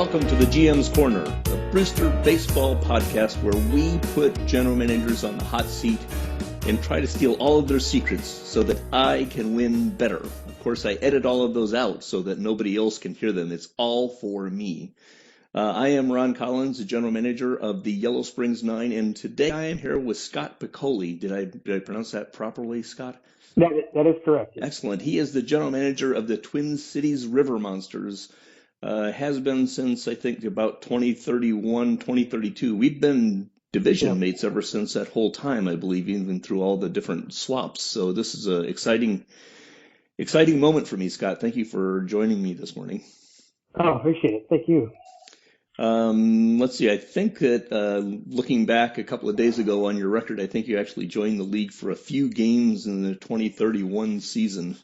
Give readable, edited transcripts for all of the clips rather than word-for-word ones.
Welcome to the GM's Corner, the Brewster Baseball podcast where we put general managers on the hot seat and try to steal all of their secrets so that I can win better. Of course, I edit all of those out so that nobody else can hear them. It's all for me. I am Ron Collins, the general manager of the Yellow Springs Nine, and today I am here with Scott Piccoli. Did I pronounce that properly, Scott? That is correct. Excellent. He is the general manager of the Twin Cities River Monsters. Has been since, I think, about 2031, 2032. We've been division mates ever since that whole time, I believe, even through all the different swaps. So this is an exciting moment for me, Scott. Thank you for joining me this morning. Oh, appreciate it. Thank you. Let's see. I think that looking back a couple of days ago on your record, I think you actually joined the league for a few games in the 2031 season.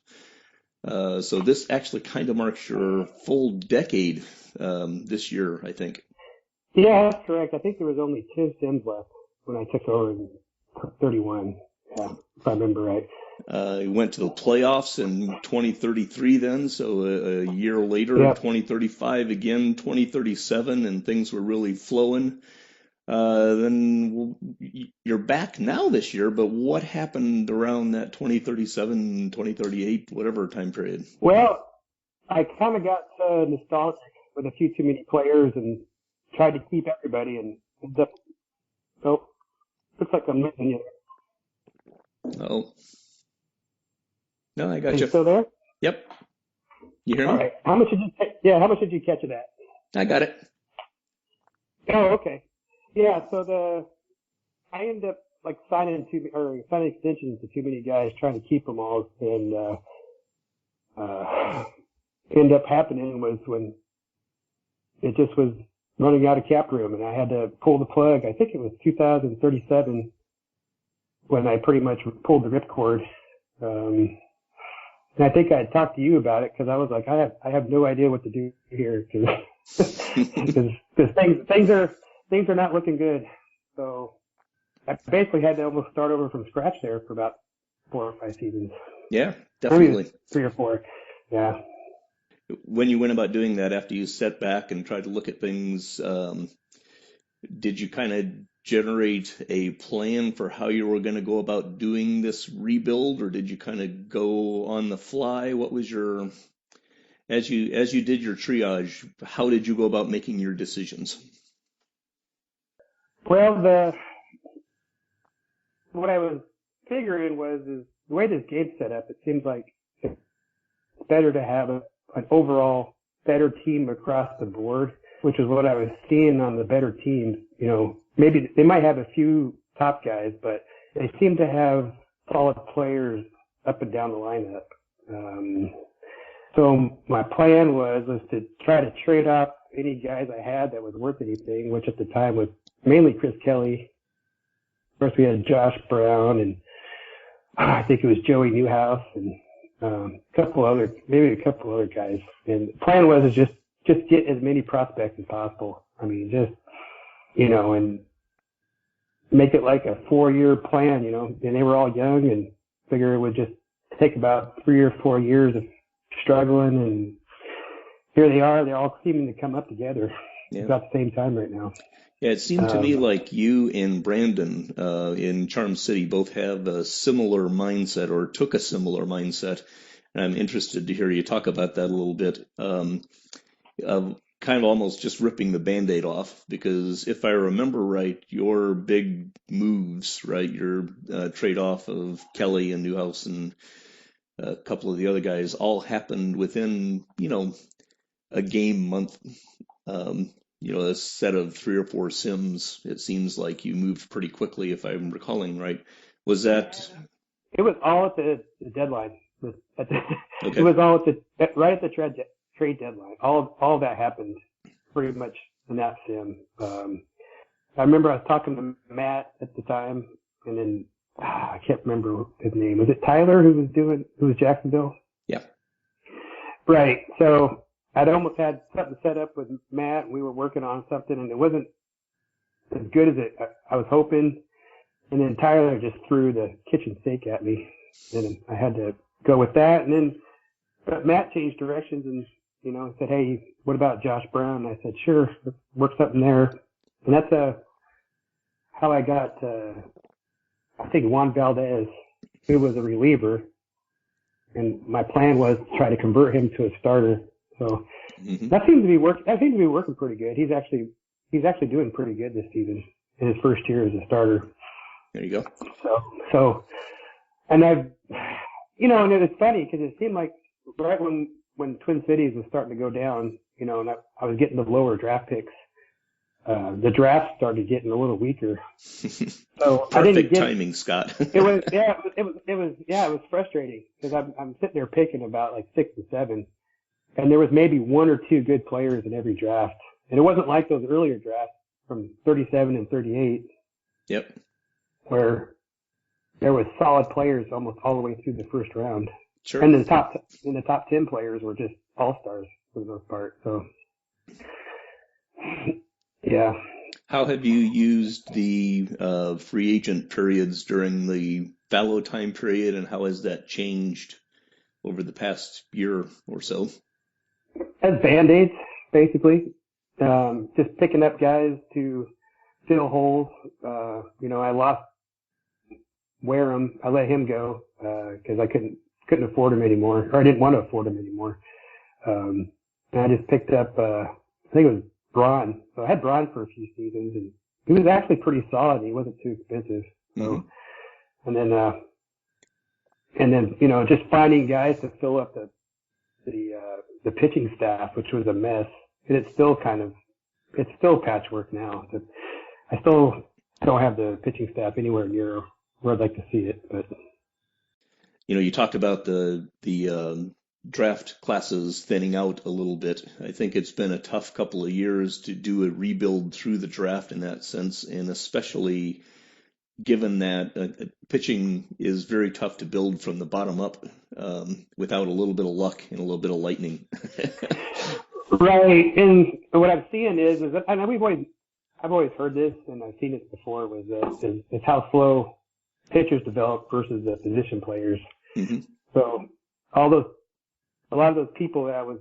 So this actually kind of marks your full decade this year, I think. Yeah, that's correct. I think there was only 10 Sims left when I took over in 31, if I remember right. You went to the playoffs in 2033 then, so a year later, 2035 again, 2037, and things were really flowing. Then you're back now this year, but what happened around that 2037, 2038, whatever time period? Well, I kind of got nostalgic with a few too many players and tried to keep everybody, and ended up, looks like I'm missing you. Oh. No, I got you. You still there? Yep. You hear me? All right. How much did you catch of that? I got it. Oh, okay. Yeah, so I ended up signing extensions to too many guys, trying to keep them all, and ended up happening was when it just was running out of cap room, and I had to pull the plug. I think it was 2037 when I pretty much pulled the ripcord. And I think I had talked to you about it because I was like, I have no idea what to do here because things are not looking good. So I basically had to almost start over from scratch there for about 4 or 5 seasons. Yeah, definitely. Maybe 3 or 4. Yeah. When you went about doing that after you sat back and tried to look at things, did you kind of generate a plan for how you were going to go about doing this rebuild, or did you kind of go on the fly? What was your, as you did your triage, how did you go about making your decisions? Well, what I was figuring is the way this game's set up, it seems like it's better to have an overall better team across the board, which is what I was seeing on the better teams. Maybe they might have a few top guys, but they seem to have solid players up and down the lineup. So my plan was to try to trade off any guys I had that was worth anything, which at the time was mainly Chris Kelly. Of course, we had Josh Brown, and I think it was Joey Newhouse, and a couple other guys. And the plan was to just get as many prospects as possible. I mean, and make it like a 4-year plan, and they were all young, and figure it would just take about 3 or 4 years of struggling, and here they are. They're all seeming to come up together about the same time right now. Yeah, it seemed to me like you and Brandon in Charm City both have a similar mindset, or took a similar mindset. And I'm interested to hear you talk about that a little bit. Kind of almost just ripping the Band-Aid off, because if I remember right, your big moves, right, your trade-off of Kelly and Newhouse and a couple of the other guys all happened within, a game month, a set of 3 or 4 Sims. It seems like you moved pretty quickly, if I'm recalling right. Was that? It was all at the deadline. Okay. It was all right at the trade deadline. All that happened pretty much in that Sim. I remember I was talking to Matt at the time, and then I can't remember his name. Was it Tyler who was Jacksonville? Yeah. Right. So I'd almost had something set up with Matt, and we were working on something, and it wasn't as good as I was hoping. And then Tyler just threw the kitchen sink at me, and I had to go with that. And then Matt changed directions and He said, hey, what about Josh Brown? And I said, sure, let's work something there. And that's how I got, I think, Juan Valdez, who was a reliever. And my plan was to try to convert him to a starter. So that seems to be working pretty good. He's actually doing pretty good this season in his first year as a starter. There you go. So, and and it's funny because it seemed like right when Twin Cities was starting to go down, and I was getting the lower draft picks, the draft started getting a little weaker. So I didn't get timing, Scott. it was frustrating because I'm sitting there picking about like 6 and 7, and there was maybe 1 or 2 good players in every draft, and it wasn't like those earlier drafts from 37 and 38. Yep. Where there was solid players almost all the way through the first round. Sure. And the top 10 players were just all-stars for the most part. So, yeah. How have you used the free agent periods during the fallow time period, and how has that changed over the past year or so? As Band-Aids, basically. Just picking up guys to fill holes. I lost Wareham. I let him go because I couldn't afford him anymore, or I didn't want to afford him anymore. And I just picked up, I think it was Braun. So I had Braun for a few seasons, and he was actually pretty solid. He wasn't too expensive. So, and then just finding guys to fill up the pitching staff, which was a mess, and it's still patchwork now. I still don't have the pitching staff anywhere near where I'd like to see it, but you talked about the draft classes thinning out a little bit. I think it's been a tough couple of years to do a rebuild through the draft in that sense, and especially given that pitching is very tough to build from the bottom up without a little bit of luck and a little bit of lightning. Right, and what I'm seeing is that I've always heard this, and I've seen it before, was that it's how slow pitchers develop versus the position players. Mm-hmm. So a lot of those people that I was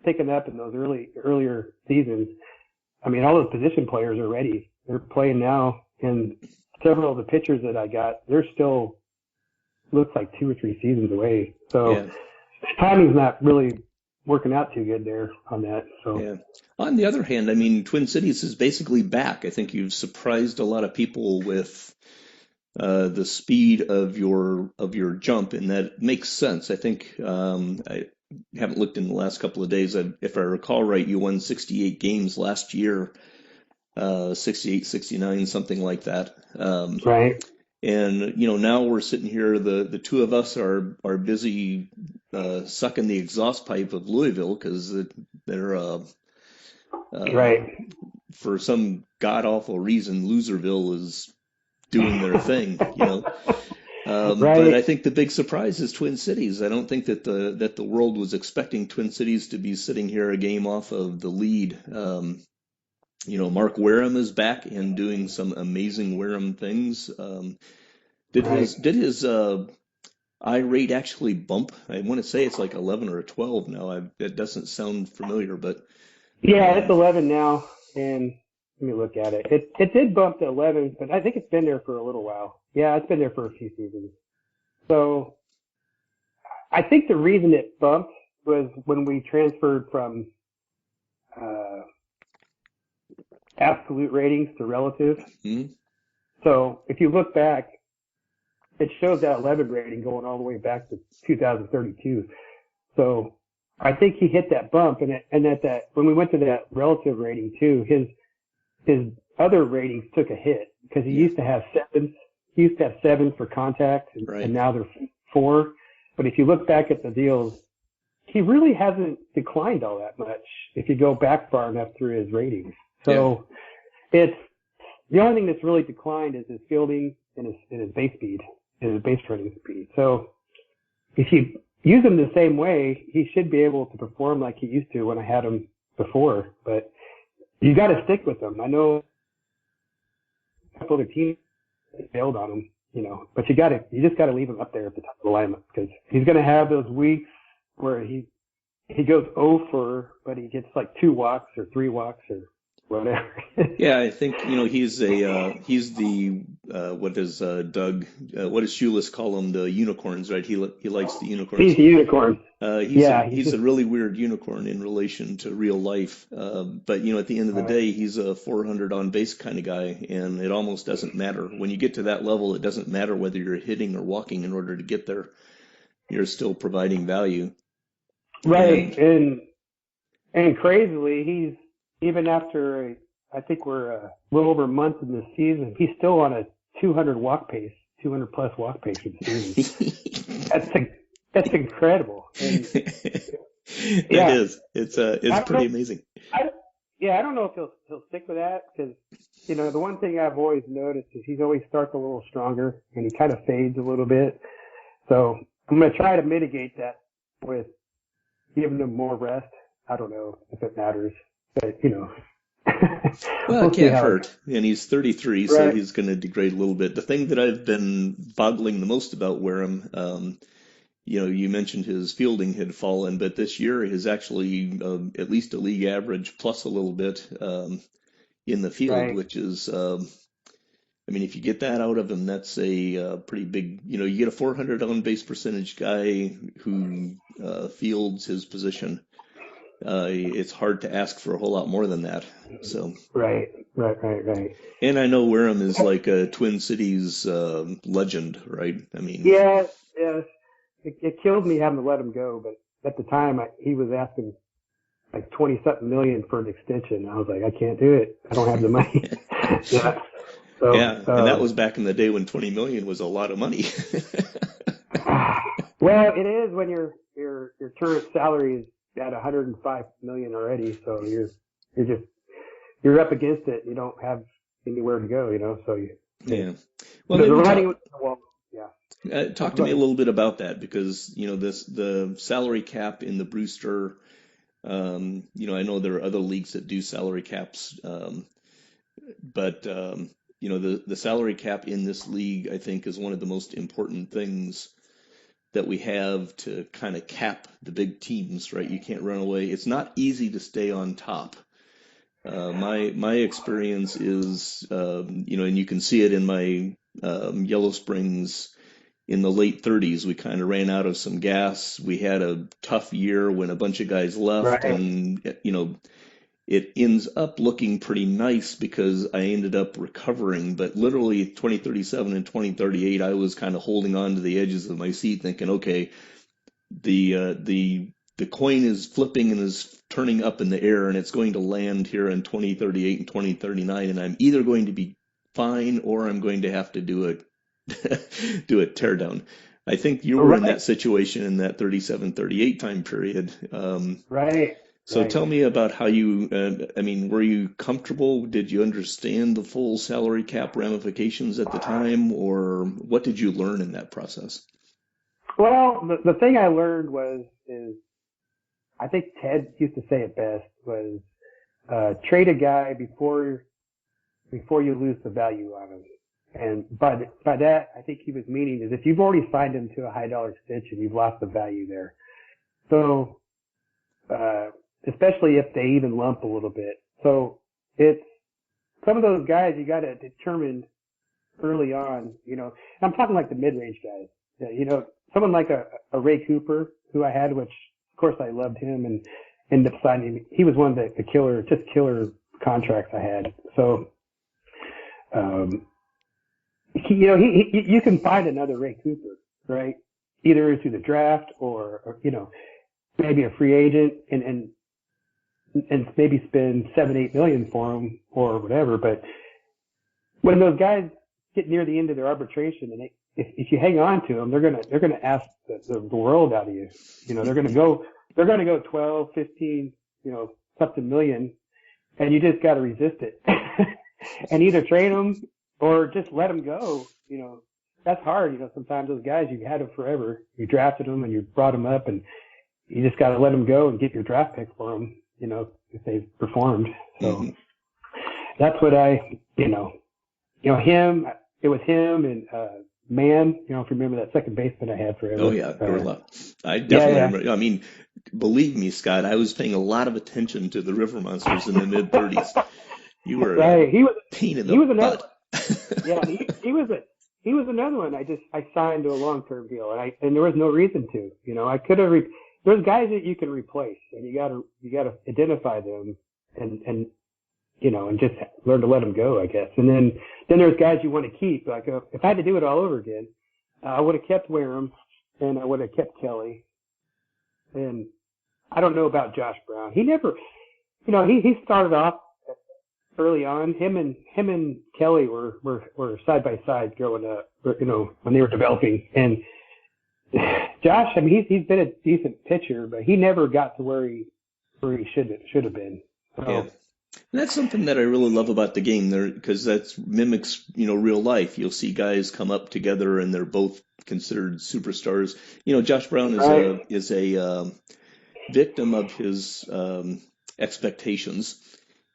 picking up in those earlier seasons, I mean, all those position players are ready. They're playing now, and several of the pitchers that I got, they're still looks like 2 or 3 seasons away. So timing's not really working out too good there on that. So yeah. On the other hand, I mean, Twin Cities is basically back. I think you've surprised a lot of people with the speed of your jump, and that makes sense. I think I haven't looked in the last couple of days. If I recall right, you won 68 games last year, 68, 69, something like that. right. And now we're sitting here. The two of us are busy sucking the exhaust pipe of Louisville because they're Right. for some god awful reason, Loserville is doing their thing. Right. But I think the big surprise is Twin Cities. I don't think that the world was expecting Twin Cities to be sitting here a game off of the lead. Mark Wareham is back and doing some amazing Wareham things. Did his I rate actually bump? I want to say it's like 11 or 12 now. It doesn't sound familiar, but yeah, it's 11 now, and let me look at it. It did bump to 11, but I think it's been there for a little while. Yeah, it's been there for a few seasons. So I think the reason it bumped was when we transferred from absolute ratings to relative. Mm-hmm. So if you look back, it shows that 11 rating going all the way back to 2032. So I think he hit that bump, and that when we went to that relative rating too, his other ratings took a hit because he used to have 7. He used to have 7 for contact, and now they're 4. But if you look back at the deals, he really hasn't declined all that much if you go back far enough through his ratings. So it's the only thing that's really declined is his fielding and his base speed, and his base running speed. So if you use him the same way, he should be able to perform like he used to when I had him before. But you got to stick with him. I know a couple of the teams failed on him, but you just got to leave him up there at the top of the lineup because he's going to have those weeks where he he goes 0 for, but he gets like 2 walks or 3 walks or whatever. Yeah, I think he's the what does Doug what does Shoeless call him, the unicorns, right? He likes the unicorns. He's a unicorn. He's a really weird unicorn in relation to real life. But at the end of the day, he's a 400 on base kind of guy, and it almost doesn't matter when you get to that level. It doesn't matter whether you're hitting or walking in order to get there. You're still providing value. Right, and crazily, he's even after I think we're a little over a month in the season, he's still on a 200 walk pace, 200 plus walk pace for the season. That's incredible. And, yeah, it is. It's pretty amazing. I don't know if he'll stick with that because the one thing I've always noticed is he's always starts a little stronger and he kind of fades a little bit. So I'm going to try to mitigate that with giving him more rest. I don't know if it matters, but well, it can't hurt. And he's 33, right. So he's going to degrade a little bit. The thing that I've been boggling the most about Wareham, you mentioned his fielding had fallen, but this year is actually at least a league average plus a little bit in the field, right. which is, if you get that out of him, that's a pretty big, you get a 400 on base percentage guy who fields his position. It's hard to ask for a whole lot more than that. So right. And I know Wareham is like a Twin Cities legend, right? Yeah. It killed me having to let him go, but at the time he was asking like 20-something million for an extension. I was like, I can't do it. I don't have the money. Yeah. So, and that was back in the day when 20 million was a lot of money. Well, it is when your current salary is at 105 million already, so you're up against it. You don't have anywhere to go, so Well, the writing was on the wall. Yeah. Talk to me a little bit about that because the salary cap in the Brewster. I know there are other leagues that do salary caps, but the salary cap in this league, I think, is one of the most important things that we have to kind of cap the big teams, right? You can't run away. It's not easy to stay on top. My experience is, and you can see it in my Yellow Springs in the late 30s. We kind of ran out of some gas. We had a tough year when a bunch of guys left, Right. and it ends up looking pretty nice because I ended up recovering. But literally 2037 and 2038, I was kind of holding on to the edges of my seat thinking, okay, the coin is flipping and is turning up in the air and it's going to land here in 2038 and 2039. And I'm either going to be fine or I'm going to have to do a teardown. I think you were in that situation in that 37-38 time period. Right. So tell me about how you, were you comfortable? Did you understand the full salary cap ramifications at the time, or what did you learn in that process? Well, the thing I learned is I think Ted used to say it best was trade a guy before you lose the value on him. And by that, I think he was meaning is if you've already signed him to a high dollar extension, you've lost the value there. So, especially if they even lump a little bit. So it's some of those guys you got to determine early on, I'm talking like the mid-range guys, someone like a Ray Cooper who I had, which of course I loved him and ended up signing him. He was one of the killer contracts I had. So, you can find another Ray Cooper, right? Either through the draft or maybe a free agent and maybe spend 7-8 million for them or whatever. But when those guys get near the end of their arbitration, and if you hang on to them, they're gonna ask the world out of you. They're gonna go 12, 15, something million, and you just got to resist it and either trade them or just let them go. That's hard. Sometimes those guys, you've had them forever. You drafted them and you brought them up, and you just got to let them go and get your draft pick for them, if they've performed. So that's what him, it was him and Man, if you remember that second baseman I had Oh forever. yeah, Gorilla. I Yeah, definitely yeah. remember. I mean, believe me, Scott, I was paying a lot of attention to the River Monsters in the mid '30s. You were a Right. pain in He the was another butt. one. Yeah, he was another one. I signed to a long-term deal, and there was no reason to. I could have. There's guys that you can replace, and you gotta identify them, and and just learn to let them go, I guess. And then there's guys you want to keep. Like if I had to do it all over again, I would have kept Wareham, and I would have kept Kelly. And I don't know about Josh Brown. He never, he started off early on. Him and Kelly were side by side growing up. When they were developing. And Josh, I mean, he's been a decent pitcher, but he never got to where he should have been. Yeah. So And that's something that I really love about the game there, because that's mimics, real life. You'll see guys come up together and they're both considered superstars. Josh Brown right, is a victim of his expectations.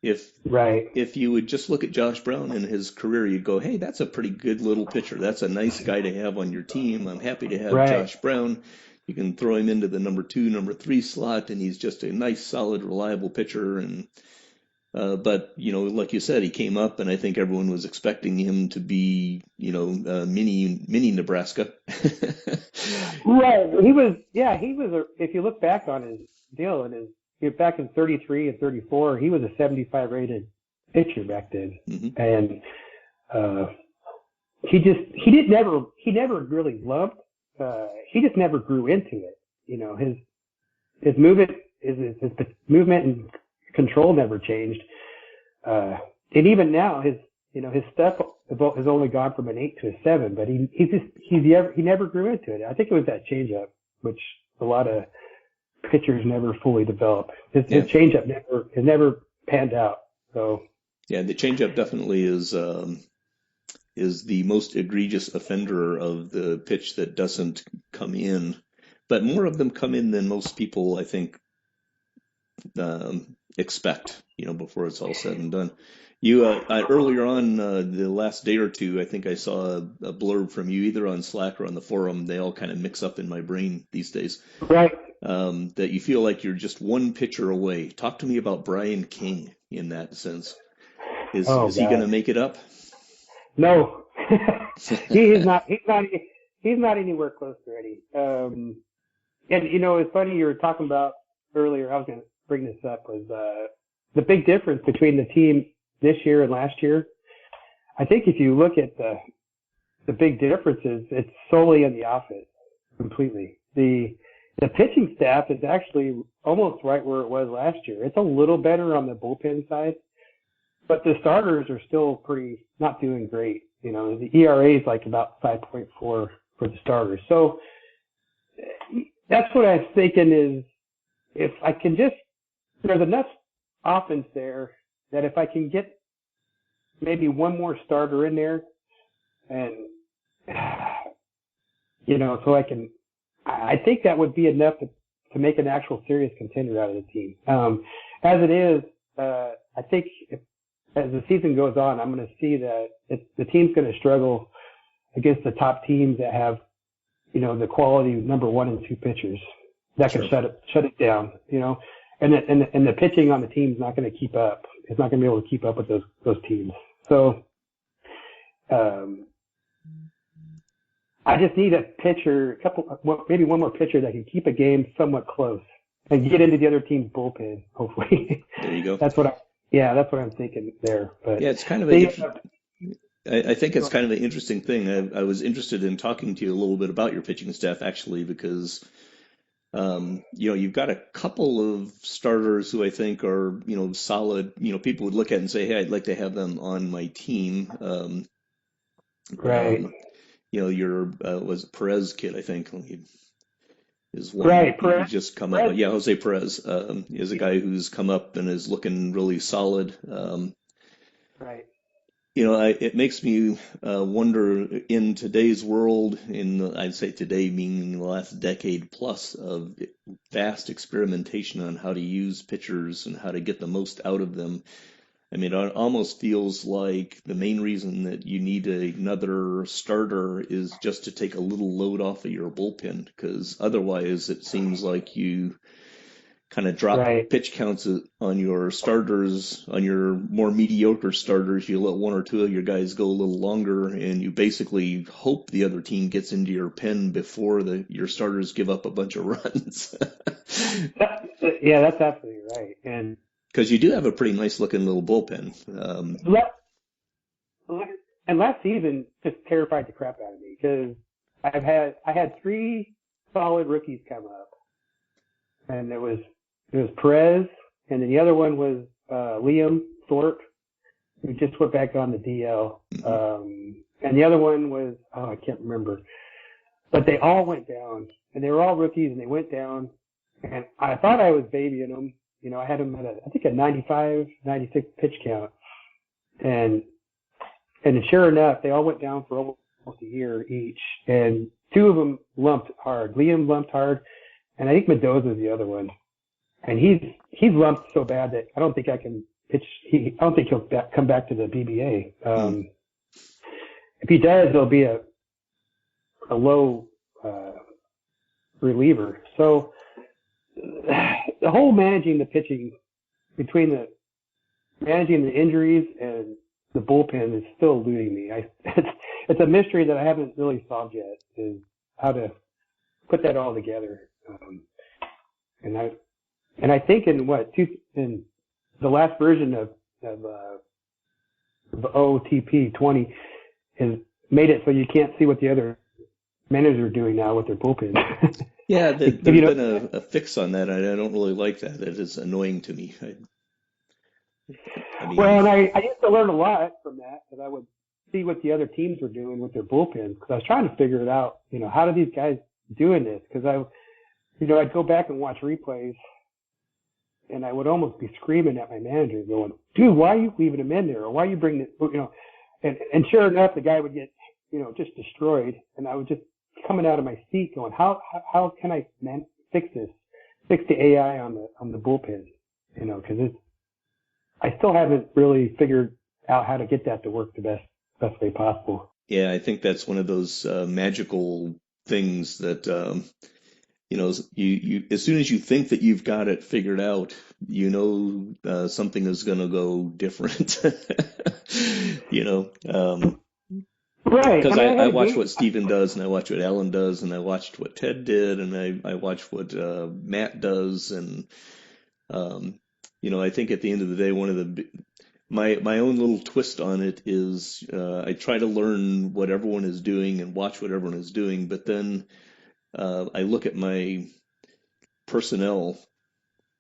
If right, if you would just look at Josh Brown and his career, you'd go, "Hey, that's a pretty good little pitcher. That's a nice guy to have on your team. I'm happy to have right. Josh Brown. You can throw him into the number two, number three slot, and he's just a nice, solid, reliable pitcher." And but like you said, he came up, and I think everyone was expecting him to be, mini Nebraska. Right. He was if you look back on his deal and back in 33 and 34, he was a 75 rated pitcher back then. Hmm. And, he never really lumped. He just never grew into it. His movement, his movement and control never changed. And even now, his stuff has only gone from an 8 to a 7, but he never grew into it. I think it was that changeup, which a lot of pitchers never fully develop. His Yeah, changeup never panned out. So yeah, the changeup definitely is the most egregious offender of the pitch that doesn't come in. But more of them come in than most people, I think, expect, before it's all said and done. Earlier on, the last day or two, I think I saw a blurb from you either on Slack or on the forum. They all kind of mix up in my brain these days. right. That you feel like you're just one pitcher away. Talk to me about Brian King in that sense. Oh Is he going God, to make it up? no, he is not. He's not anywhere close to ready. And it's funny you were talking about earlier. I was going to bring this up was the big difference between the team this year and last year. I think if you look at the big differences, it's solely in the offense completely. The pitching staff is actually almost right where it was last year. It's a little better on the bullpen side, but the starters are still not doing great. The ERA is like about 5.4 for the starters. So that's what I was thinking is if I can there's enough offense there that if I can get maybe one more starter in there and, I think that would be enough to make an actual serious contender out of the team. As it is, I think as the season goes on, I'm going to see that the team's going to struggle against the top teams that have, the quality number 1 and 2 pitchers that can Sure. shut it down, and the pitching on the team's not going to keep up. It's not going to be able to keep up with those teams. So, I just need a pitcher, maybe one more pitcher that can keep a game somewhat close and get into the other team's bullpen. Hopefully, There you go. that's what I'm thinking there. But Yeah, it's kind of I think it's kind of an interesting thing. I was interested in talking to you a little bit about your pitching staff actually because you've got a couple of starters who I think are, solid. People would look at and say, "Hey, I'd like to have them on my team." right, Your was it Perez kid, I think, is one right, who's just come up. Perez, Yeah, Jose Perez is a guy who's come up and is looking really solid. right, It makes me wonder in today's world, I'd say today meaning the last decade plus of vast experimentation on how to use pitchers and how to get the most out of them. I mean, it almost feels like the main reason that you need another starter is just to take a little load off of your bullpen, because otherwise it seems like you kind of drop Right. pitch counts on your starters, on your more mediocre starters. You let one or two of your guys go a little longer, and you basically hope the other team gets into your pen before your starters give up a bunch of runs. Yeah, that's absolutely right. And Because you do have a pretty nice looking little bullpen. la- and last season just terrified the crap out of me because I had three solid rookies come up, and it was Perez, and then the other one was Liam Thorpe, who just went back on the DL. And the other one was, I can't remember. But they all went down, and they were all rookies, and they went down. And I thought I was babying them. You know, I had them at I think a 95, 96 pitch count. And sure enough, they all went down for almost a year each. And two of them lumped hard. Liam lumped hard, and I think Mendoza's the other one. And he's lumped so bad that I don't think I can pitch. I don't think he'll come back to the BBA. If he does, it'll be a low reliever. So the whole managing the pitching between managing the injuries and the bullpen is still eluding me. It's a mystery that I haven't really solved yet, is how to put that all together. And I think in the last version of OTP 20 has made it so you can't see what the other managers are doing now with their bullpen. Yeah, there's been a fix on that. I don't really like that. It is annoying to me. I mean, well, and I used to learn a lot from that, I would see what the other teams were doing with their bullpens, because I was trying to figure it out. You know, how do these guys doing this? Because I'd go back and watch replays, and I would almost be screaming at my manager, going, "Dude, why are you leaving him in there? Or why are you bringing it?" You know, and sure enough, the guy would get, just destroyed, and I was just coming out of my seat, going, "How can I fix this? Fix the AI on the bullpen?" You know, because I still haven't really figured out how to get that to work the best way possible. yeah, I think that's one of those magical things that you as soon as you think that you've got it figured out, something is going to go different. Right. Because I watch what Steven does, and I watch what Alan does, and I watched what Ted did, and I watch what Matt does, and I think at the end of the day, one of my own little twist on it is I try to learn what everyone is doing and watch what everyone is doing, but then I look at my personnel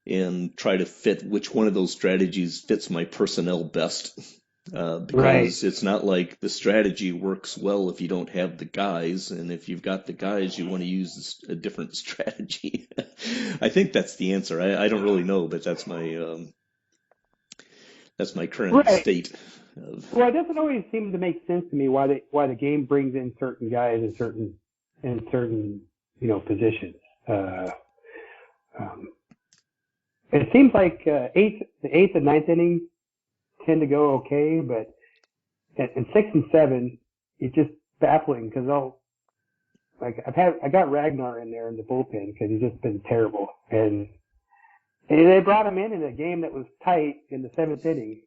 and try to fit which one of those strategies fits my personnel best. Because Right. it's not like the strategy works well if you don't have the guys, and if you've got the guys, you want to use a different strategy. I think that's the answer. I don't really know, but that's my current Right. state. Well, it doesn't always seem to make sense to me why the game brings in certain guys in certain positions. It seems like the eighth and ninth innings tend to go okay, but in 6 and 7, it's just baffling because I got Ragnar in there in the bullpen because he's just been terrible, and they brought him in a game that was tight in the 7th inning,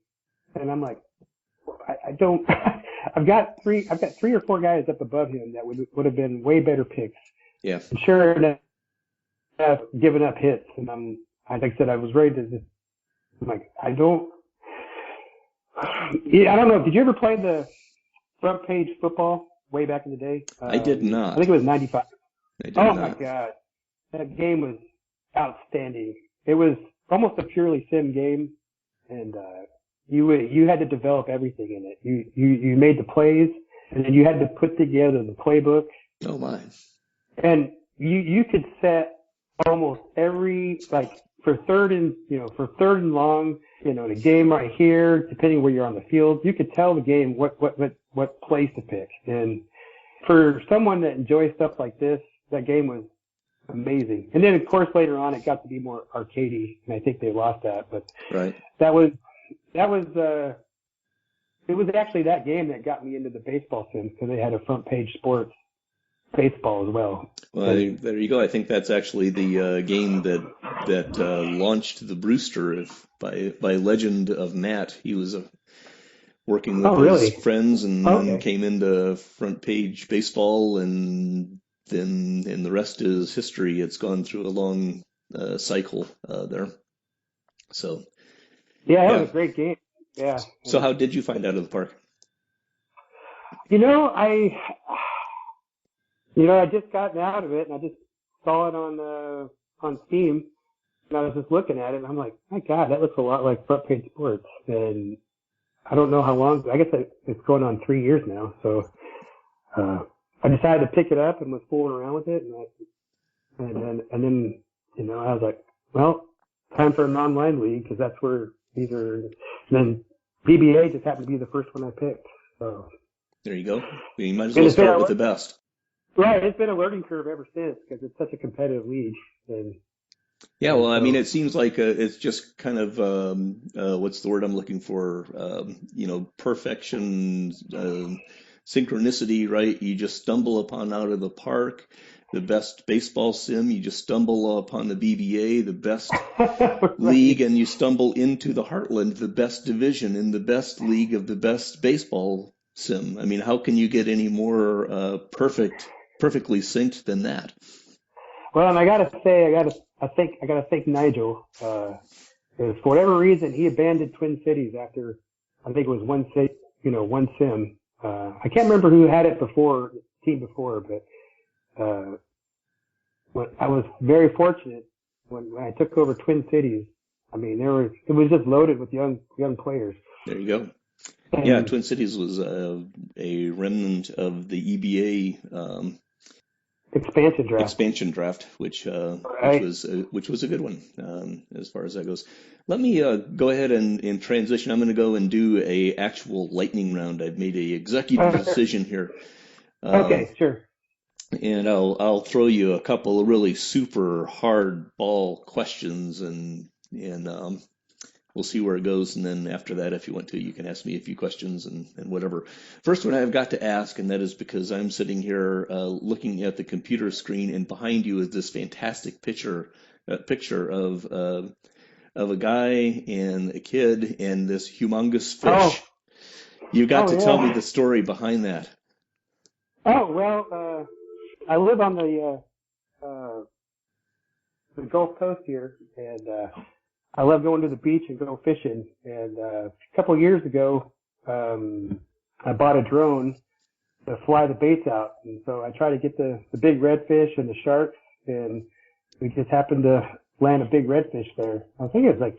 and I'm like, I don't. I've got three or four guys up above him that would have been way better picks. Yeah. And sure enough, giving up hits, and like I said, I was ready to just. I'm like, I don't know. Did you ever play the front page football way back in the day? I did not. I think it was 95. I did not. My God. That game was outstanding. It was almost a purely sim game, and you had to develop everything in it. You made the plays, and then you had to put together the playbook. Oh my! And you could set almost every, like, for third and long, the game right here, depending where you're on the field, you could tell the game what plays to pick. And for someone that enjoys stuff like this, that game was amazing. And then, of course, later on, it got to be more arcadey, and I think they lost that. But right. that was that was it was actually that game that got me into the baseball sims because they had a front page sports baseball as well. Well, there you go. I think that's actually the game that launched the Brewster by legend of Matt. He was working with his friends and came into front page baseball, and then the rest is history. It's gone through a long cycle there. So yeah, it was a great game. Yeah. So how did you find out of the park? I just gotten out of it, and I just saw it on Steam, and I was just looking at it, and I'm like, my God, that looks a lot like Front Page Sports. And I don't know how long. I guess it's going on 3 years now. So I decided to pick it up and was fooling around with it, and then I was like, well, time for an online league because that's where these are. And then BBA just happened to be the first one I picked. So there you go. You might as well start with the best. Right, it's been a learning curve ever since because it's such a competitive league. Yeah, well, I mean, it seems like it's just kind of what's the word I'm looking for? Perfection, synchronicity, right? You just stumble upon out of the park, the best baseball sim. You just stumble upon the BBA, the best league, and you stumble into the Heartland, the best division in the best league of the best baseball sim. I mean, how can you get any more perfectly synced than that? Well, and I gotta say, I thank Nigel. For whatever reason, he abandoned Twin Cities after I think it was one sim. I can't remember who had it before, team before, but I was very fortunate when I took over Twin Cities. I mean, it was just loaded with young players. There you go. Yeah, Twin Cities was a remnant of the EBA expansion draft, which was a good one as far as that goes. Let me go ahead and transition. I'm going to go and do a actual lightning round. I've made a executive decision here. Okay, sure. And I'll throw you a couple of really super hard ball questions, and we'll see where it goes. And then after that, if you want to, you can ask me a few questions and whatever. First one I've got to ask, and that is because I'm sitting here looking at the computer screen, and behind you is this fantastic picture of a guy and a kid and this humongous fish. You got to tell me the story behind that. Oh, well, I live on the Gulf Coast here, and I love going to the beach and go fishing. And a couple of years ago, I bought a drone to fly the baits out. And so I tried to get the big redfish and the sharks, and we just happened to land a big redfish there. I think it was like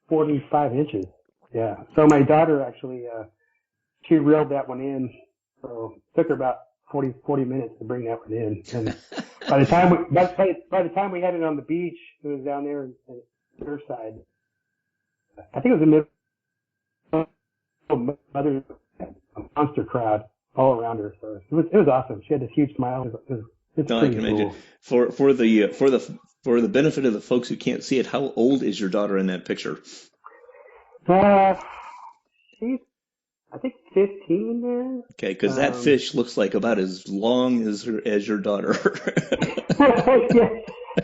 45 inches. Yeah. So my daughter actually, she reeled that one in. So it took her about 40 minutes to bring that one in. And by the time we had it on the beach, it was down there in Surfside. I think it was a monster crowd all around her. So it was awesome. She had this huge smile. It's no, I can imagine. Cool. For the benefit of the folks who can't see it, how old is your daughter in that picture? She's, I think, 15 there. Okay, because that fish looks like about as long as your daughter.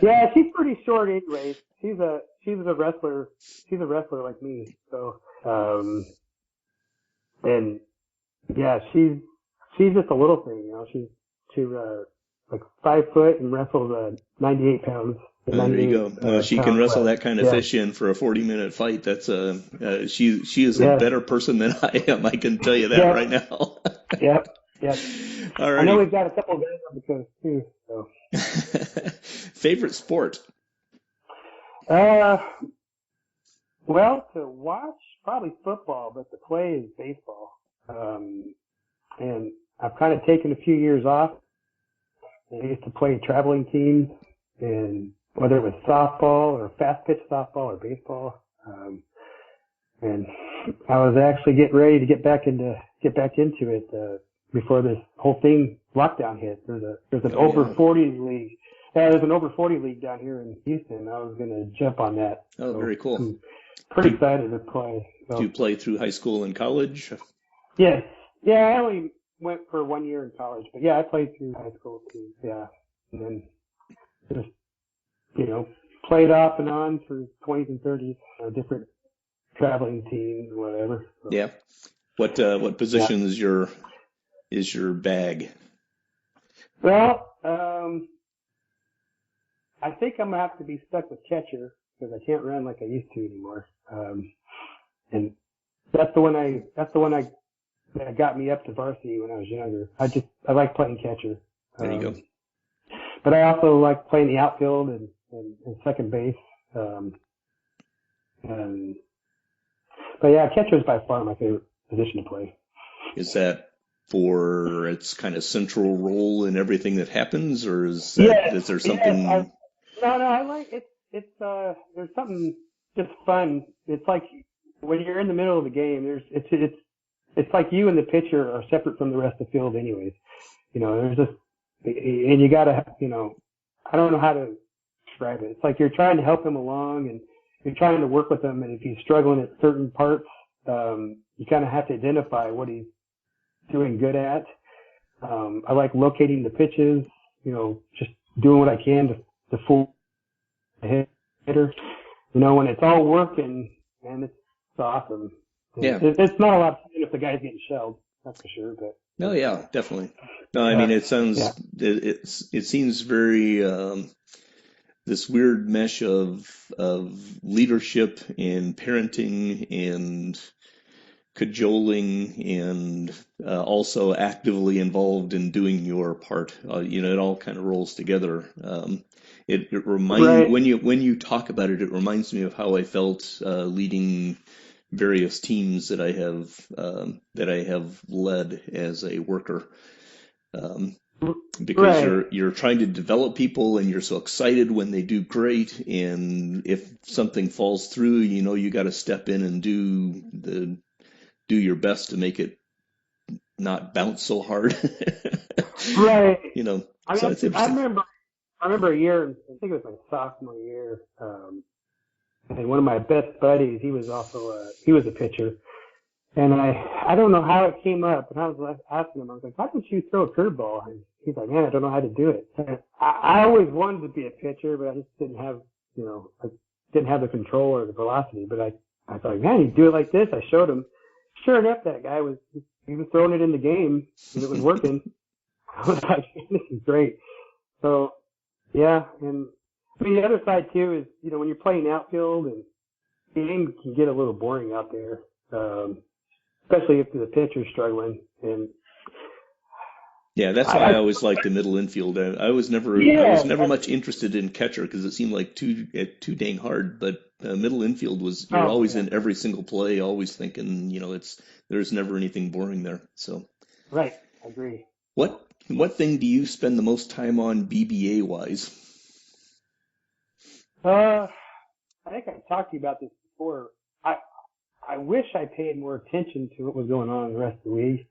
Yeah, she's pretty short anyway. She's a wrestler. She's a wrestler like me. So, and yeah, she's just a little thing, you know. She's like 5 foot and wrestles 98 pounds. There you go. She can wrestle that kind of fish in for a 40-minute fight. That's she is a better person than I am. I can tell you that right now. Yep. All right. I know we've got a couple of guys on the coast too. So. Favorite sport? Well, to watch probably football, but to play is baseball. And I've kind of taken a few years off. I used to play traveling teams, and whether it was softball or fast pitch softball or baseball. And I was actually getting ready to get back into it before this whole thing lockdown hit. There's an over 40 league. There's an over 40 league down here in Houston. I was going to jump on that. Oh, very cool. pretty Do, excited to play. do you So play through high school and college? yes, yeah, I only went for 1 year in college, but yeah, I played through high school too. Yeah, and then just played off and on for 20s and 30s, different traveling teams, whatever. So Yeah. What yeah. position is your bag? Well, I think I'm gonna have to be stuck with catcher because I can't run like I used to anymore. And that's the one that got me up to varsity when I was younger. I like playing catcher. There you go. Um, but I also like playing the outfield and second base. Um, and, but yeah, catcher is by far my favorite position to play. Is that for its kind of central role in everything that happens, or Yes, is there yes. something? No, I like it. There's something just fun. It's like when you're in the middle of the game, it's like you and the pitcher are separate from the rest of the field anyways. There's just, and you gotta, I don't know how to describe it. It's like you're trying to help him along and you're trying to work with him. And if he's struggling at certain parts, you kind of have to identify what he's doing good at. I like locating the pitches, just doing what I can to fool the hitter. When it's all working, man, it's awesome. Yeah. It's not a lot of fun if the guy's getting shelled, that's for sure. But No, yeah, definitely. No, I mean yeah, it yeah, sounds it seems very this weird mesh of leadership and parenting and cajoling and also actively involved in doing your part. It all kind of rolls together. It remind right. when you talk about it, it reminds me of how I felt leading various teams that I have led as a worker. Um, because Right. you're trying to develop people and you're so excited when they do great, and if something falls through, you got to step in and do your best to make it not bounce so hard. Right. I So mean, it's interesting. I remember a year, I think it was my sophomore year, and one of my best buddies, he was a pitcher. And I don't know how it came up, and I was asking him, I was like, why don't you throw a curveball? And he's like, man, I don't know how to do it. And I always wanted to be a pitcher, but I just I didn't have the control or the velocity. But I thought, man, you do it like this. I showed him. Sure enough, that guy he was throwing it in the game, and it was working. I was like, this is great. So, yeah, and I mean, the other side too is, when you're playing outfield and the game can get a little boring out there. Especially if the pitcher's struggling. And Yeah, that's why I always liked the middle infield. I was yeah, never much interested in catcher because it seemed like too dang hard. But middle infield was you're oh always yeah, in every single play, always thinking, there's never anything boring there. So right, I agree. what thing do you spend the most time on BBA wise? Uh, I think I talked to you about this before. I I wish I paid more attention to what was going on in the rest of the league.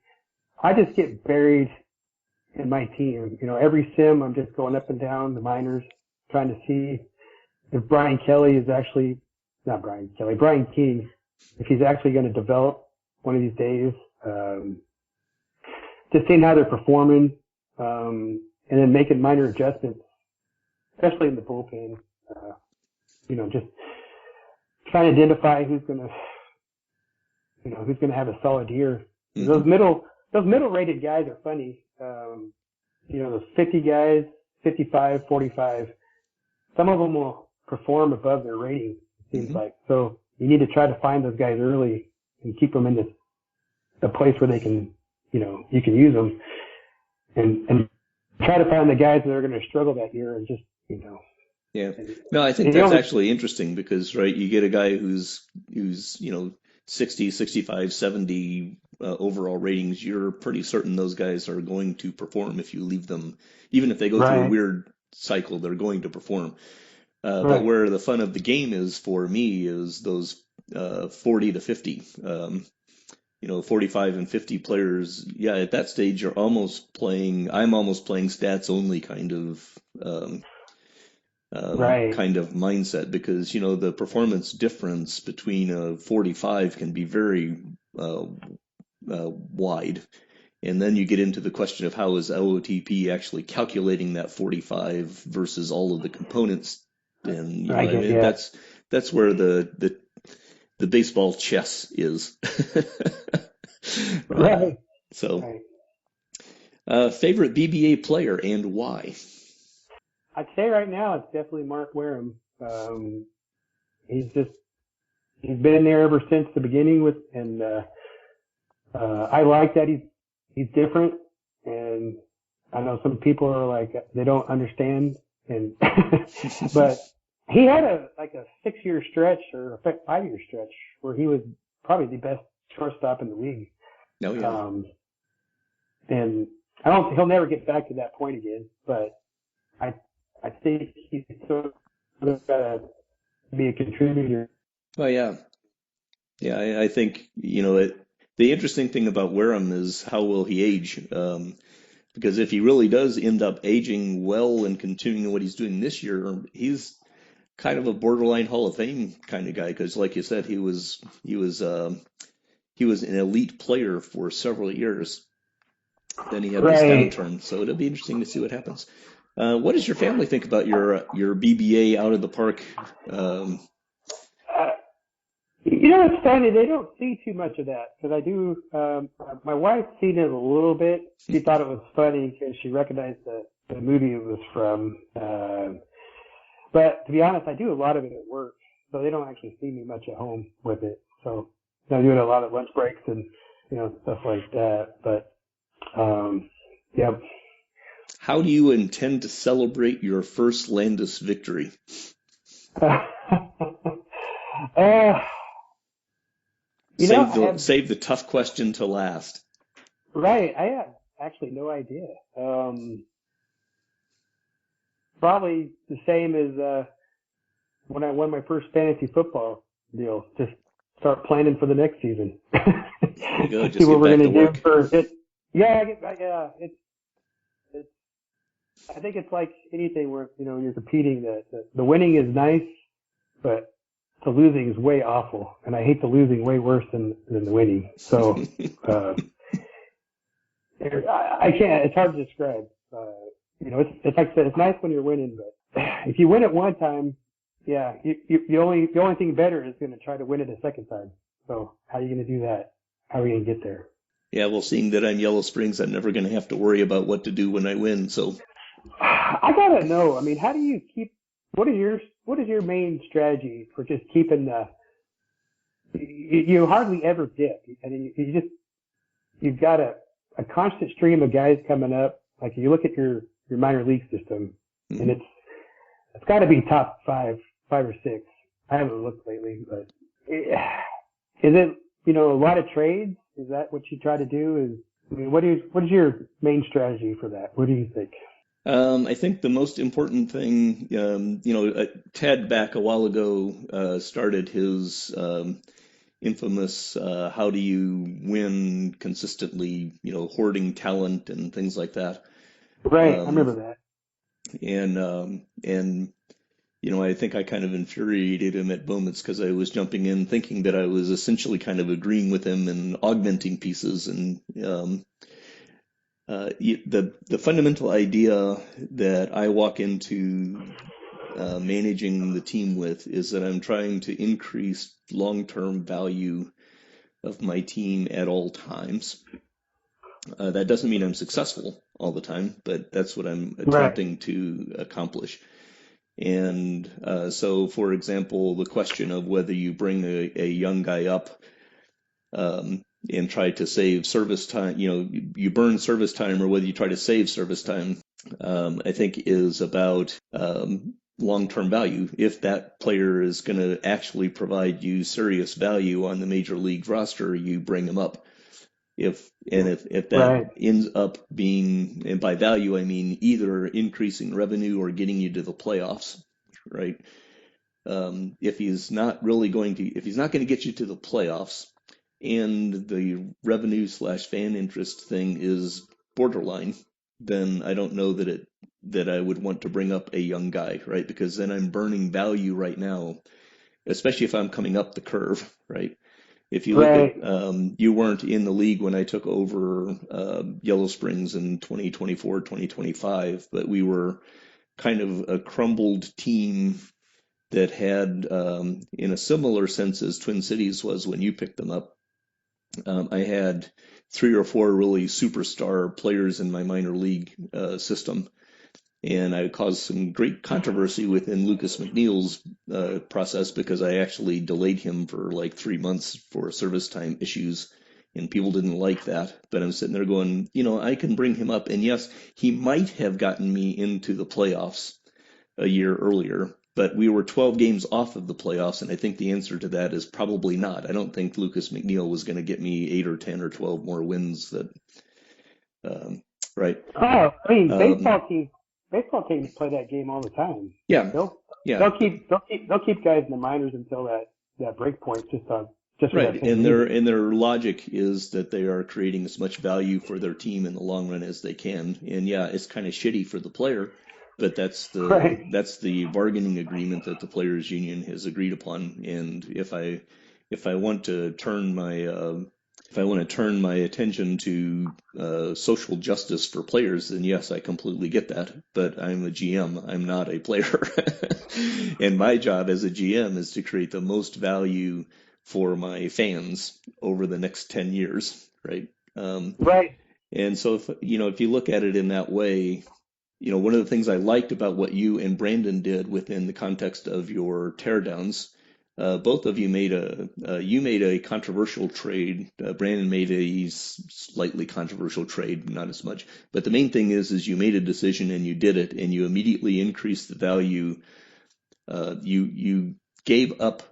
I just get buried in my team. Every sim I'm just going up and down the minors, trying to see if Brian Kelly is actually not Brian Kelly, Brian King, if he's actually going to develop one of these days. Um, just seeing how they're performing, and then making minor adjustments, especially in the bullpen. Just trying to identify who's gonna have a solid year. Hmm. Those middle rated guys are funny. Those 50 guys, 55, 45. Some of them will perform above their rating. It seems Hmm. like so. You need to try to find those guys early and keep them in a place where they can, you can use them, and try to find the guys that are going to struggle that year and just, Yeah. and, No, I think and the that's only actually interesting because, right, you get a guy who's 60, 65, 70 overall ratings. You're pretty certain those guys are going to perform if you leave them, even if they go through a right, weird cycle, they're going to perform. But right, where the fun of the game is for me is those 40 to 50, 45 and 50 players. Yeah, at that stage, I'm almost playing stats only kind of Right. kind of mindset because, the performance difference between a 45 can be very uh, wide. And then you get into the question of how is OOTP actually calculating that 45 versus all of the components. And, I I get, mean, yeah. that's where the baseball chess is. Uh, Right. so, Right. favorite BBA player and why? I'd say right now it's definitely Mark Wareham. He's just, he's been there ever since the beginning and I like that he's different, and I know some people are like they don't understand, and but he had a 6 year stretch or a 5 year stretch where he was probably the best shortstop in the league, Oh, yeah. um, and I don't he'll never get back to that point again, but I I think he's sort of got to be a contributor. Oh, yeah. Yeah, I think, the interesting thing about Wareham is how will he age? Because if he really does end up aging well and continuing what he's doing this year, he's kind of a borderline Hall of Fame kind of guy. Because, like you said, he was an elite player for several years. Then he had this Right. downturn, so it'll be interesting to see what happens. What does your family think about your BBA out of the park? Um, Uh, it's funny. They don't see too much of that because I do. My wife's seen it a little bit. She thought it was funny because she recognized the movie it was from. But to be honest, I do a lot of it at work, so they don't actually see me much at home with it. So I do it a lot at lunch breaks and stuff like that. But yeah. how do you intend to celebrate your first Landis victory? uh, Save I the have save the tough question to last. right. I have actually no idea. Probably the same as when I won my first fantasy football deal. Just start planning for the next season. There you go. See Just what get we're back to gonna do work. for it. Yeah, yeah. It's. I think it's like anything where you're competing. The winning is nice, but the losing is way awful, and I hate the losing way worse than the winning. So I can't. It's hard to describe. It's like I said. It's nice when you're winning, but if you win it one time, yeah, the only thing better is going to try to win it a second time. So how are you going to do that? How are you going to get there? Yeah, well, seeing that I'm Yellow Springs, I'm never going to have to worry about what to do when I win. So, I gotta know. I mean, how do you keep? What is your main strategy for just keeping the? You hardly ever dip. I mean, you've got a constant stream of guys coming up. Like you look at your minor league system, and mhm. it's got to be top five or six. I haven't looked lately, but is it a lot of trades? Is that what you try to do? I mean, what is your main strategy for that? What do you think? I think the most important thing, Ted back a while ago started his infamous "How do you win consistently?" Hoarding talent and things like that. Right, I Um, remember that. and I think I kind of infuriated him at moments because I was jumping in thinking that I was essentially kind of agreeing with him and augmenting pieces. And the fundamental idea that I walk into managing the team with is that I'm trying to increase long-term value of my team at all times. That doesn't mean I'm successful all the time, but that's what I'm Right, attempting to accomplish. And so, for example, the question of whether you bring a young guy up and try to save service time, you burn service time, or whether you try to save service time, I think is about long-term value. If that player is going to actually provide you serious value on the major league roster, you bring him up. If that right, ends up being, and by value I mean either increasing revenue or getting you to the playoffs, right? If he's not going to get you to the playoffs, and the revenue slash fan interest thing is borderline, then I don't know that I would want to bring up a young guy, right? Because then I'm burning value right now, especially if I'm coming up the curve, right? If you look at, Right. you weren't in the league when I took over Yellow Springs in 2024, 2025, but we were kind of a crumbled team that had, in a similar sense as Twin Cities was when you picked them up. I had three or four really superstar players in my minor league system, and I caused some great controversy within Lucas McNeil's process because I actually delayed him for like 3 months for service time issues, and people didn't like that. But I'm sitting there going, I can bring him up, and yes, he might have gotten me into the playoffs a year earlier, but we were 12 games off of the playoffs, and I think the answer to that is probably not. I don't think Lucas McNeil was going to get me 8 or 10 or 12 more wins that, um, right? Oh, I mean, Um, baseball teams play that game all the time. yeah, They'll yeah, they'll keep guys in the minors until that break point just for that right. same And reason. their logic is that they are creating as much value for their team in the long run as they can. And yeah, it's kind of shitty for the player, but Right. that's the bargaining agreement that the players union has agreed upon. And if I want to turn my if I want to turn my attention to social justice for players, then yes, I completely get that. But I'm a GM, I'm not a player. And my job as a GM is to create the most value for my fans over the next 10 years, right? Um, Right. and so if you look at it in that way, one of the things I liked about what you and Brandon did within the context of your teardowns, both of you made a controversial trade. Brandon made a slightly controversial trade, not as much. But the main thing is you made a decision and you did it, and you immediately increased the value. You gave up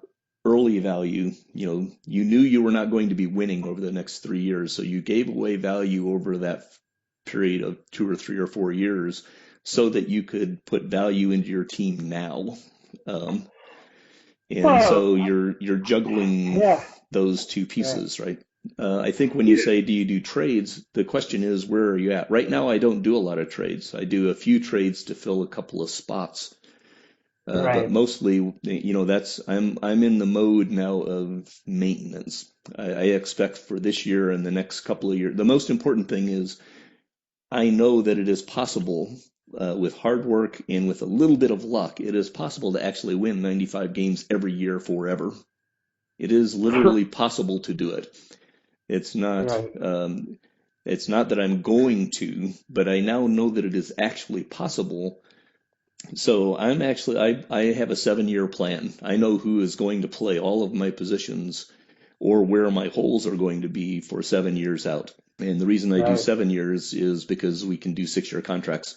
early value. You knew you were not going to be winning over the next 3 years, so you gave away value over that period of 2 or 3 or 4 years so that you could put value into your team now. Um, and Well, so you're juggling yeah. those two Right. pieces, right? I think when you say, do you do trades? The question is, where are you at? Right now, I don't do a lot of trades. I do a few trades to fill a couple of spots. But Right. mostly, that's I'm in the mode now of maintenance. I expect for this year and the next couple of years. The most important thing is I know that it is possible, with hard work and with a little bit of luck, it is possible to actually win 95 games every year forever. It is literally possible to do it. It's not, Right. um, it's not that I'm going to, but I now know that it is actually possible. So I have a 7 year plan. I know who is going to play all of my positions or where my holes are going to be for 7 years out. And the reason I do Right. 7 years is because we can do 6 year contracts.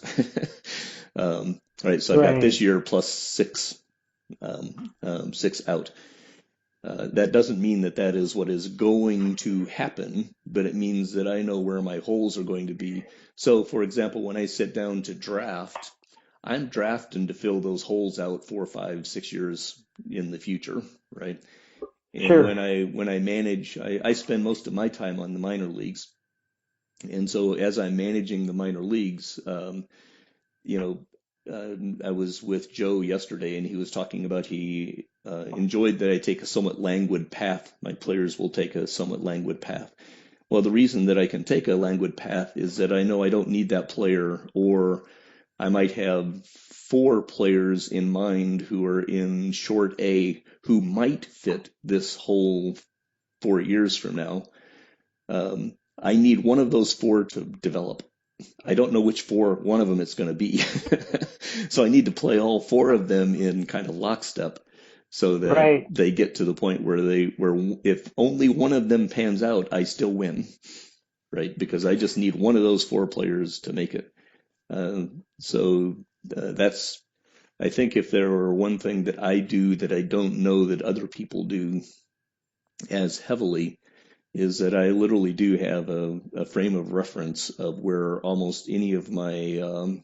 Right. So I've got Right. this year plus six out. That doesn't mean that that is what is going to happen, but it means that I know where my holes are going to be. So, for example, when I sit down to draft, I'm drafting to fill those holes out 4, 5, 6 years in the future, right? And Sure. when I manage, I spend most of my time on the minor leagues, and so as I'm managing the minor leagues, you know, I was with Joe yesterday, and he was talking about he enjoyed that I take a somewhat languid path. My players will take a somewhat languid path. Well, the reason that I can take a languid path is that I know I don't need that player, or I might have four players in mind who are in short A who might fit this whole 4 years from now. I need one of those four to develop. I don't know which one of them it's going to be. So I need to play all four of them in kind of lockstep so that Right. they get to the point where if only one of them pans out, I still win, right? Because I just need one of those four players to make it. So that's, I think if there were one thing that I do that I don't know that other people do as heavily, is that I literally do have a frame of reference of where almost any of my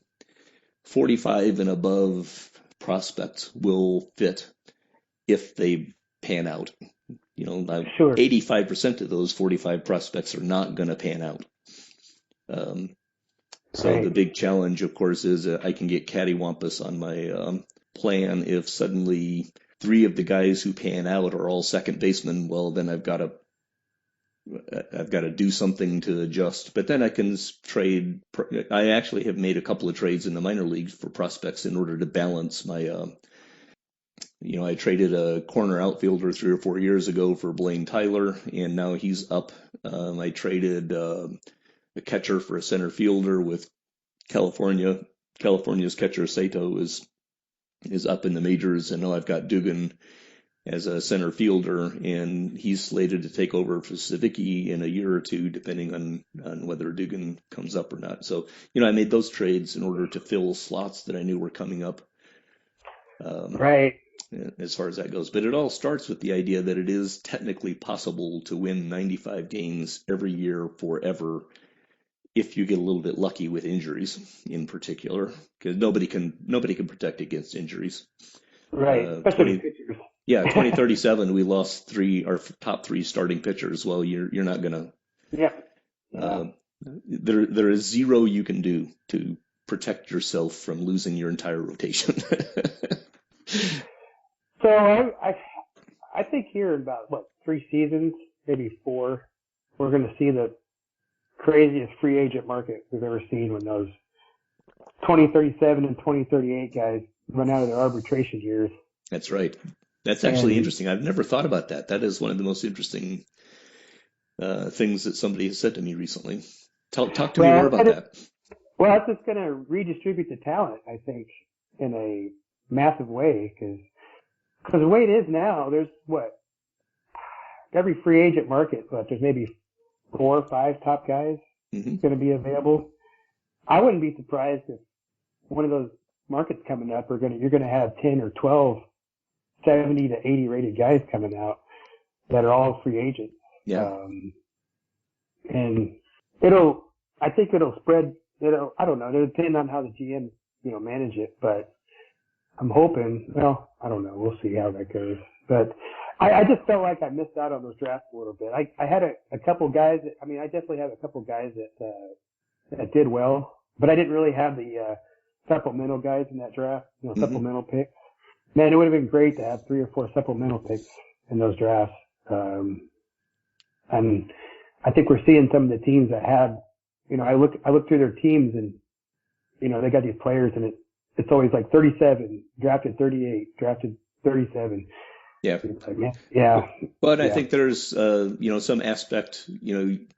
45 and above prospects will fit if they pan out. Now Sure. 85% of those 45 prospects are not going to pan out. Um, So the big challenge, of course, is I can get cattywampus on my plan if suddenly three of the guys who pan out are all second basemen. Well, then I've got to do something to adjust. But then I can trade. I actually have made a couple of trades in the minor leagues for prospects in order to balance my. I traded a corner outfielder 3 or 4 years ago for Blaine Tyler, and now he's up. I traded a catcher for a center fielder with California. California's catcher Sato is up in the majors, and now I've got Dugan as a center fielder, and he's slated to take over for Savicki in a year or two, depending on whether Dugan comes up or not. So, I made those trades in order to fill slots that I knew were coming up. Right. As far as that goes. But it all starts with the idea that it is technically possible to win 95 games every year forever if you get a little bit lucky with injuries in particular, because nobody can protect against injuries. Right. Especially pitchers. Yeah, 2037 we lost our top three starting pitchers. Well, you're not gonna. Yeah. There is zero you can do to protect yourself from losing your entire rotation. So I think here in about 3 seasons, maybe 4, we're going to see the craziest free agent market we've ever seen when those 2037 and 2038 guys run out of their arbitration years. That's right. That's actually interesting. I've never thought about that. That is one of the most interesting things that somebody has said to me recently. Talk to me more about that. Well, it's just going to redistribute the talent, I think, in a massive way, because the way it is now, there's every free agent market, there's maybe 4 or 5 top guys going to be available. I wouldn't be surprised if one of those markets coming up you're going to have 10 or 12 70 to 80 rated guys coming out that are all free agents. Yeah. And I think it'll spread. I don't know. It'll depend on how the GM manage it, but I'm hoping, I don't know. We'll see how that goes. But I just felt like I missed out on those drafts a little bit. I had a couple guys. I definitely have a couple guys that did well, but I didn't really have the supplemental guys in that draft, supplemental picks. Man, it would have been great to have 3 or 4 supplemental picks in those drafts. And I think we're seeing some of the teams that have, I look through their teams and, they got these players and it's always like 37, drafted 38, drafted 37. Yeah. Yeah. But I think there's, some aspect,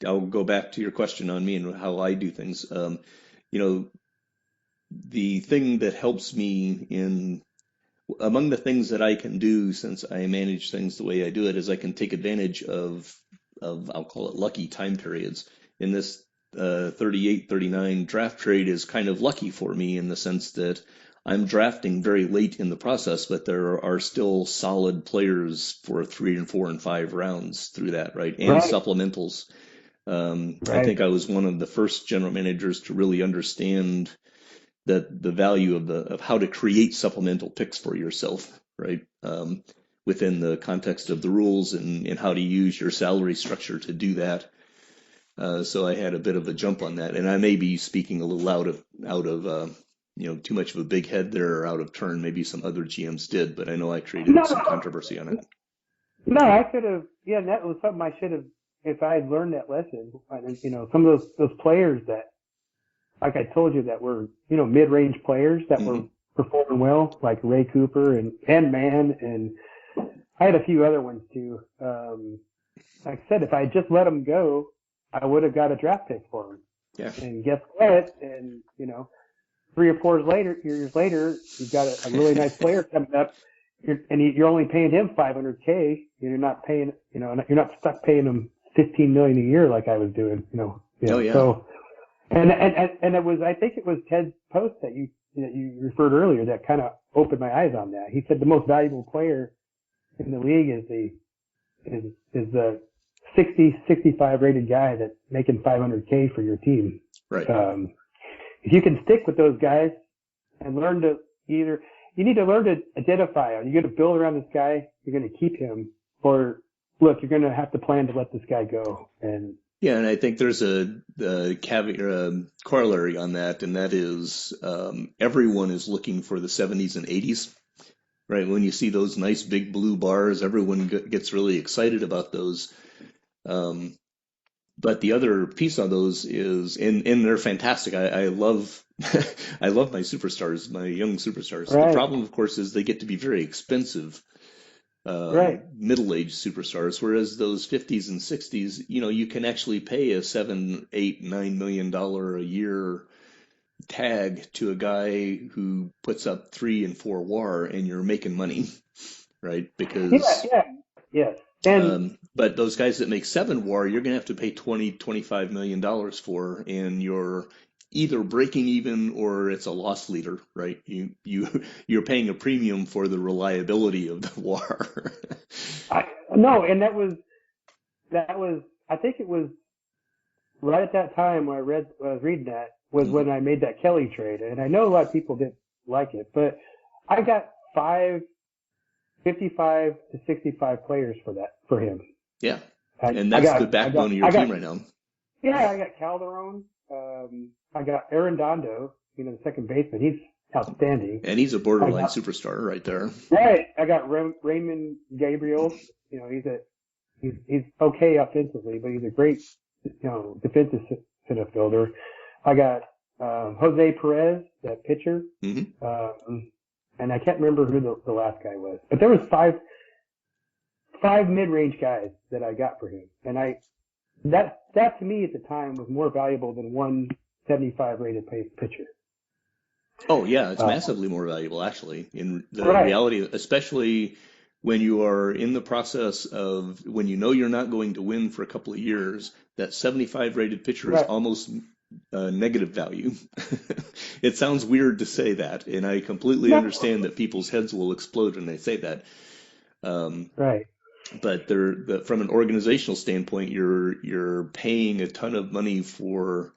I'll go back to your question on me and how I do things. The thing that helps me among the things that I can do, since I manage things the way I do it, is I can take advantage of I'll call it lucky time periods. In this 38-39 draft trade is kind of lucky for me in the sense that I'm drafting very late in the process, but there are still solid players for 3 and 4 and 5 rounds through that, right? And supplementals. I think I was one of the first general managers to really understand that the value of how to create supplemental picks for yourself, right? Within the context of the rules and how to use your salary structure to do that. So I had a bit of a jump on that, and I may be speaking a little out of too much of a big head there or out of turn. Maybe some other GMs did, but I know I created some controversy on it. No, I could have. Yeah, that was something I should have if I had learned that lesson. Some of those players that, like I told you, that were mid-range players that were performing well, like Ray Cooper and Mann, and I had a few other ones too. Like I said, if I had just let them go, I would have got a draft pick for them. Yeah. And guess what? And 3 or 4 years later, you've got a really nice player coming up, and you're only paying him $500K. You're not paying, you're not stuck paying him $15 million a year like I was doing. Oh yeah. So, and it was, I think it was Ted's post that you referred earlier that kind of opened my eyes on that. He said the most valuable player in the league is the 60, 65 rated guy that's making $500K for your team. Right. If you can stick with those guys and learn to you need to learn to identify, are you going to build around this guy? You're going to keep him, or look, you're going to have to plan to let this guy go. And Yeah, and I think there's a corollary on that, and that is everyone is looking for the 70s and 80s, right? When you see those nice big blue bars, everyone gets really excited about those. Um, but the other piece on those is, and they're fantastic. I love I love my superstars, my young superstars. The Right, problem, of course, is they get to be very expensive right. middle-aged superstars, whereas those 50s and 60s, you can actually pay a 7, 8, $9 million a year tag to a guy who puts up 3 and 4 WAR, and you're making money, right? Yeah, Because, yeah, yes. And but those guys that make 7 WAR, you're gonna have to pay 20, $25 million for, and you're either breaking even or it's a loss leader, right? You're paying a premium for the reliability of the WAR. I no, and that was I think it was right at that time when I was reading that was when I made that Kelly trade, and I know a lot of people didn't like it, but I got 55 to 65 players for him. Yeah. I, And I that's the got I got backbone of your I team got right now. yeah, I got Calderon. I got Aaron Dondo, the second baseman. He's outstanding. And he's a I borderline got superstar right there. right. I got Raymond Gabriel. He's okay offensively, but he's a great defensive center fielder. I got Jose Perez, that pitcher, Hmm. and I can't remember who the last guy was, but there was five mid-range guys that I got for him, and that to me at the time was more valuable than one 75 rated pitcher. Oh, yeah, it's Uh, massively more valuable, actually. In the right, reality, especially when you are in the process of when you know you're not going to win for a couple of years, that 75 rated pitcher is right, almost negative value. It sounds weird to say that, and I completely no, understand that people's heads will explode when they say that. Um, right, but from an organizational standpoint, you're paying a ton of money for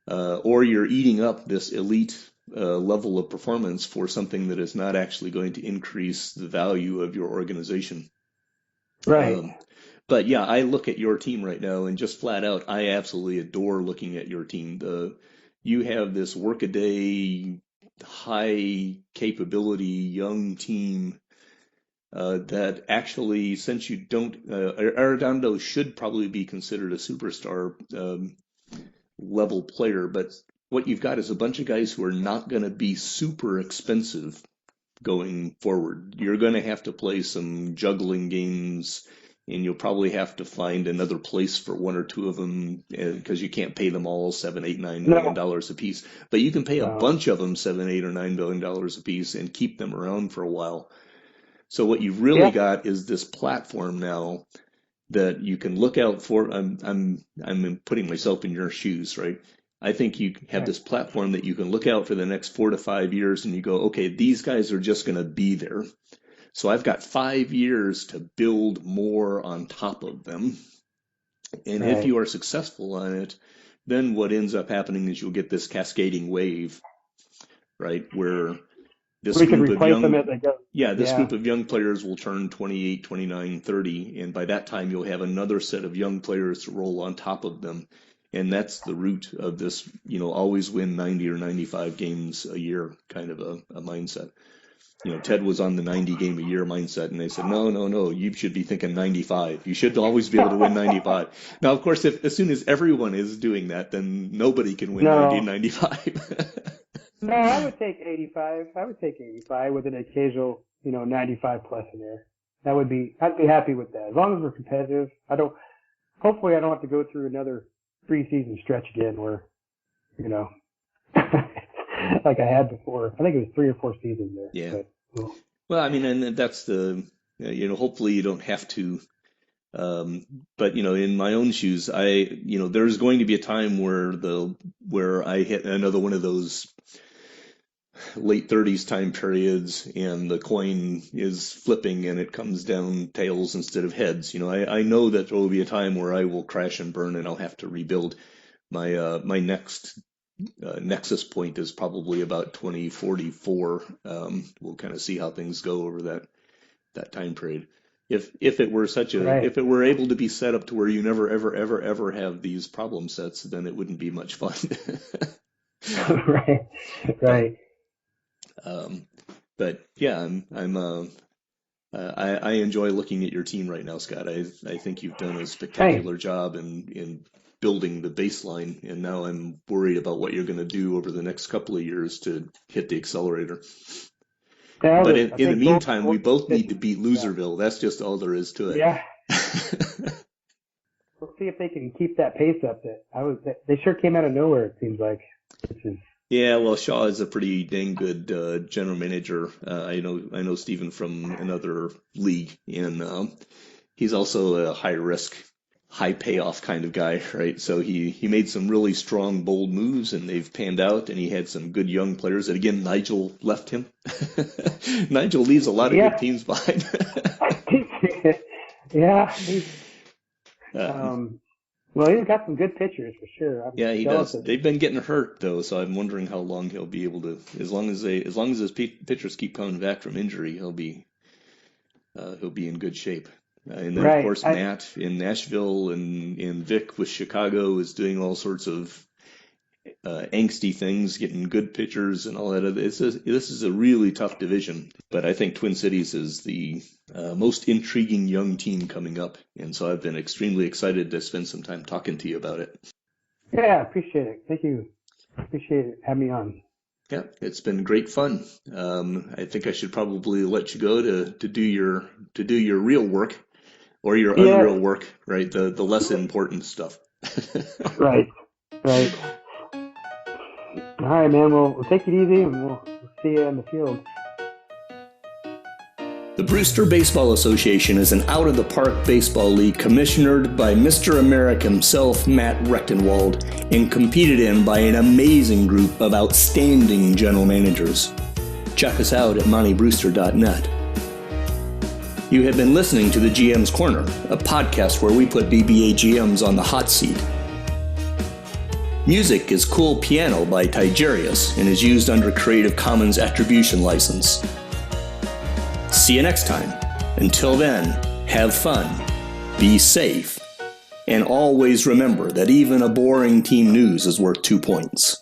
or you're eating up this elite level of performance for something that is not actually going to increase the value of your organization. right, Um, but yeah, I look at your team right now and just flat out, I absolutely adore looking at your team. You have this workaday, high capability young team that actually, since you don't, Arredondo should probably be considered a superstar. Level player, but what you've got is a bunch of guys who are not going to be super expensive going forward. You're going to have to play some juggling games, and you'll probably have to find another place for one or two of them because you can't pay them all 7, 8, no, $9 million a piece. But you can pay a no, bunch of them 7, 8, or $9 million a piece and keep them around for a while. So what you've really yeah, got is this platform now that you can look out for. I'm putting myself in your shoes, right? I think you have right, this platform that you can look out for the next 4 to 5 years and you go, okay, these guys are just going to be there. So I've got 5 years to build more on top of them. And if right. you are successful on it, then what ends up happening is you'll get this cascading wave, right? Where this We could group of replace them young as they go. yeah, this Yeah, group of young players will turn 28, 29, 30, and by that time you'll have another set of young players to roll on top of them. And that's the root of this, always win 90 or 95 games a year kind of a mindset. Ted was on the 90 game a year mindset, and they said, no, no, no, you should be thinking 95. You should always be able to win 95. Now, of course, if as soon as everyone is doing that, then nobody can win 90 and no, 95. no. I would take 85. I would take 85 with an occasional, 95 plus in there. I'd be happy with that as long as we're competitive. Hopefully, I don't have to go through another 3 season stretch again where, you know, like I had before. I think it was 3 or 4 seasons there, Yeah. but well, Well, I mean, and that's hopefully you don't have to. But in my own shoes, there's going to be a time where I hit another one of those late 30s time periods, and the coin is flipping and it comes down tails instead of heads. I know that there will be a time where I will crash and burn and I'll have to rebuild. My next nexus point is probably about 2044. We'll kind of see how things go over that time period. If it were such a Right. if it were able to be set up to where you never ever have these problem sets, then it wouldn't be much fun. Right. But Right. um, but yeah, I enjoy looking at your team right now, Scott. I think you've done a Thanks. spectacular job in building the baseline, and now I'm worried about what you're going to do over the next couple of years to hit the accelerator. Yeah, But I in the think both meantime, we both both need to pitchers. beat Yeah. Loserville. That's just all there is to Yeah. it. We'll see if they can keep that pace up. They sure came out of nowhere. It seems like, which is Yeah, well, Shaw is a pretty dang good general manager. I know Stephen from another league, and he's also a high risk, high payoff kind of guy, right? So he made some really strong, bold moves, and they've panned out. And he had some good young players. And again, Nigel left him. Nigel leaves a lot of good yeah. teams behind. Yeah. Um, Well, he's got some good pitchers for sure. I'm yeah, he jealous does. of. They've been getting hurt though, so I'm wondering how long he'll be able to. As long as his pitchers keep coming back from injury, he'll be in good shape. And then, of Right. course, Matt in Nashville and Vic with Chicago is doing all sorts of angsty things, getting good pitchers and all that. This is a really tough division, but I think Twin Cities is the most intriguing young team coming up. And so I've been extremely excited to spend some time talking to you about it. Yeah, appreciate it. Thank you. Appreciate it. Have me on. Yeah, it's been great fun. I think I should probably let you go to do your real work or your Yeah. unreal work, right? The less important stuff. Right. Right. All right, man. Well, we'll take it easy, and we'll see you in the field. The Brewster Baseball Association is an out-of-the-park baseball league commissionered by Mr. America himself, Matt Rechtenwald, and competed in by an amazing group of outstanding general managers. Check us out at montybrewster.net. You have been listening to the GM's Corner, a podcast where we put BBA GMs on the hot seat. Music is Cool Piano by Tigerius and is used under Creative Commons Attribution License. See you next time. Until then, have fun, be safe, and always remember that even a boring team news is worth 2 points.